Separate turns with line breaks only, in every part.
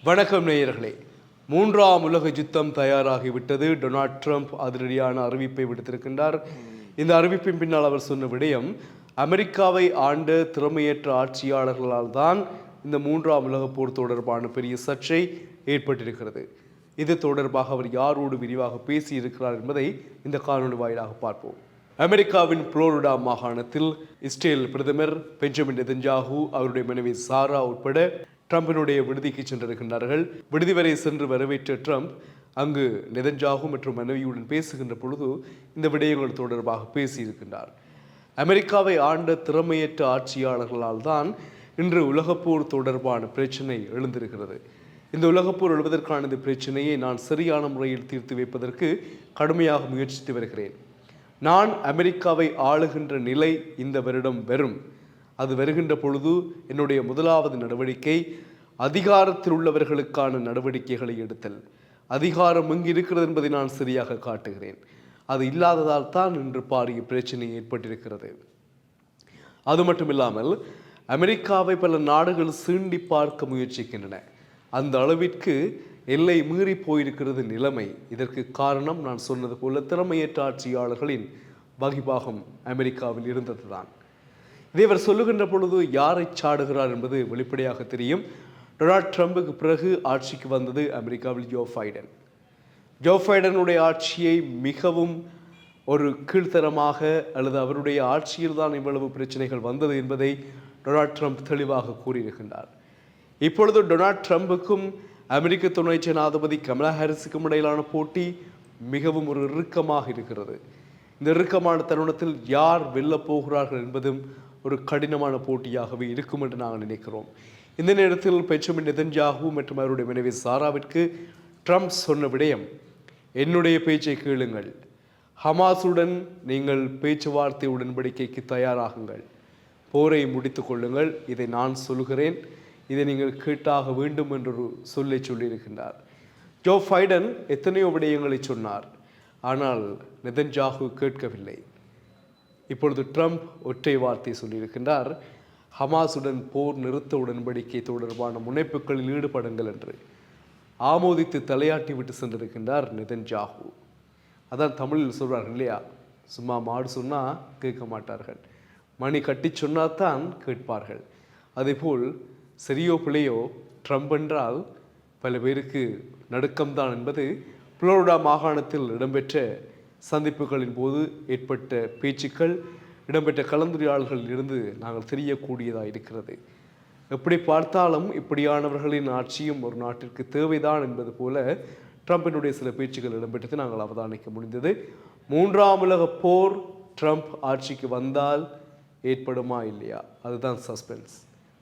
வணக்கம் நேயர்களே. மூன்றாம் உலக யுத்தம் தயாராகிவிட்டது. டொனால்ட் ட்ரம்ப் அதிரடியான அறிவிப்பை விடுத்திருக்கின்றார். இந்த அறிவிப்பின் பின்னால் அவர் சொன்ன விடயம், அமெரிக்காவை ஆண்ட திறமையற்ற ஆட்சியாளர்களால் தான் இந்த மூன்றாம் உலக போர் தொடர்பான பெரிய சர்ச்சை ஏற்பட்டிருக்கிறது. இது தொடர்பாக அவர் யாரோடு விரிவாக பேசியிருக்கிறார் என்பதை இந்த காணொலி வாயிலாக பார்ப்போம். அமெரிக்காவின் புளோரிடா மாகாணத்தில் இஸ்ரேல் பிரதமர் பெஞ்சமின் நெதன்யாகு, அவருடைய மனைவி சாரா உட்பட ட்ரம்பினுடைய விடுதிக்கு சென்றிருக்கின்றார்கள். விடுதி வரை சென்று வரவேற்ற ட்ரம்ப் அங்கு நெதன்யாகு மற்றும் மனைவியுடன் பேசுகின்ற பொழுது இந்த விடயங்கள் தொடர்பாக பேசியிருக்கின்றார். அமெரிக்காவை ஆண்ட திறமையற்ற ஆட்சியாளர்களால் தான் இன்று உலகப்போர் தொடர்பான பிரச்சனை எழுந்திருக்கிறது. இந்த உலகப்போர் எழுவதற்கான இந்த பிரச்சனையை நான் சரியான முறையில் தீர்த்து வைப்பதற்கு கடுமையாக முயற்சித்து வருகிறேன். நான் அமெரிக்காவை ஆளுகின்ற நிலை இந்த வருடம் வரும். அது வருகின்ற பொழுது என்னுடைய முதலாவது நடவடிக்கை அதிகாரத்தில் உள்ளவர்களுக்கான நடவடிக்கைகளை எடுத்தல். அதிகாரம் எங்கு இருக்கிறது என்பதை நான் சரியாக காட்டுகிறேன். அது இல்லாததால் தான் இன்று பாரிய பிரச்சனை ஏற்பட்டிருக்கிறது. அது மட்டுமில்லாமல் அமெரிக்காவை பல நாடுகள் சீண்டி பார்க்க முயற்சிக்கின்றன. அந்த அளவிற்கு எல்லை மீறி போயிருக்கிறது நிலைமை. இதற்கு காரணம் நான் சொன்னது போல திறமையற்ற ஆட்சியாளர்களின் வகிபாகம் அமெரிக்காவில் இருந்ததுதான். இதை அவர் சொல்லுகின்ற பொழுது யாரை சாடுகிறார் என்பது வெளிப்படையாக தெரியும். டொனால்ட் ட்ரம்புக்கு பிறகு ஆட்சிக்கு வந்தது அமெரிக்காவில் ஜோ பைடன். ஜோ பைடனுடைய ஆட்சியை மிகவும் ஒரு கீழ்த்தரமாக அல்லது அவருடைய ஆட்சியில் தான் இவ்வளவு பிரச்சனைகள் வந்தது என்பதை டொனால்ட் ட்ரம்ப் தெளிவாக கூறியிருக்கின்றார். இப்பொழுது டொனால்ட் ட்ரம்புக்கும் அமெரிக்க துணை ஜனாதிபதி கமலா ஹாரிஸுக்கும் இடையிலான போட்டி மிகவும் ஒரு இறுக்கமாக இருக்கிறது. இந்த இறுக்கமான தருணத்தில் யார் வெல்லப் போகிறார்கள் என்பதும் ஒரு கடினமான போட்டியாகவே இருக்கும் என்று நாங்கள் நினைக்கிறோம். இந்த நேரத்தில் பெஞ்சமின் நெதன்யாகு மற்றும் அவருடைய மனைவி சாராவிற்கு ட்ரம்ப் சொன்ன விடயம், என்னுடைய பேச்சை கேளுங்கள், ஹமாஸுடன் நீங்கள் பேச்சுவார்த்தை உடன்படிக்கைக்கு தயாராகுங்கள், போரை முடித்து கொள்ளுங்கள், இதை நான் சொல்கிறேன், இதை நீங்கள் கேட்டாக வேண்டும் என்றொரு சொல்லை சொல்லியிருக்கின்றார். ஜோ பைடன் எத்தனையோ விடயங்களை சொன்னார், ஆனால் நெதன்யாகு கேட்கவில்லை. இப்பொழுது ட்ரம்ப் ஒற்றை வார்த்தை சொல்லியிருக்கின்றார், ஹமாஸுடன் போர் நிறுத்த உடன்படிக்கை தொடர்பான முனைப்புகளில் ஈடுபடுங்கள் என்று ஆமோதித்து தலையாட்டி விட்டு சென்றிருக்கின்றார் நெதன்யாகு. அதான் தமிழில் சொல்கிறார்கள் இல்லையா, சும்மா மாடு சொன்னால் கேட்க மாட்டார்கள், மணி கட்டி சொன்னால்தான் கேட்பார்கள். அதேபோல் சரியோ பிள்ளையோ ட்ரம்ப் என்றால் பல பேருக்கு நடுக்கம்தான் என்பது புளோரிடா மாகாணத்தில் இடம்பெற்ற சந்திப்புகளின் போது ஏற்பட்ட பேச்சுக்கள், இடம்பெற்ற கலந்துரையாடல்களில் இருந்து நாங்கள் தெரியக்கூடியதாக இருக்கிறது. எப்படி பார்த்தாலும் இப்படியானவர்களின் ஆட்சியும் ஒரு நாட்டிற்கு தேவைதான் என்பது போல ட்ரம்பினுடைய சில பேச்சுக்கள் இடம்பெற்றது நாங்கள் அவதானிக்க முடிந்தது. மூன்றாம் உலக போர் ட்ரம்ப் ஆட்சிக்கு வந்தால் ஏற்படுமா இல்லையா, அதுதான் சஸ்பென்ஸ்.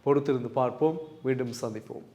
பொறுத்திருந்து பார்ப்போம். மீண்டும் சந்திப்போம்.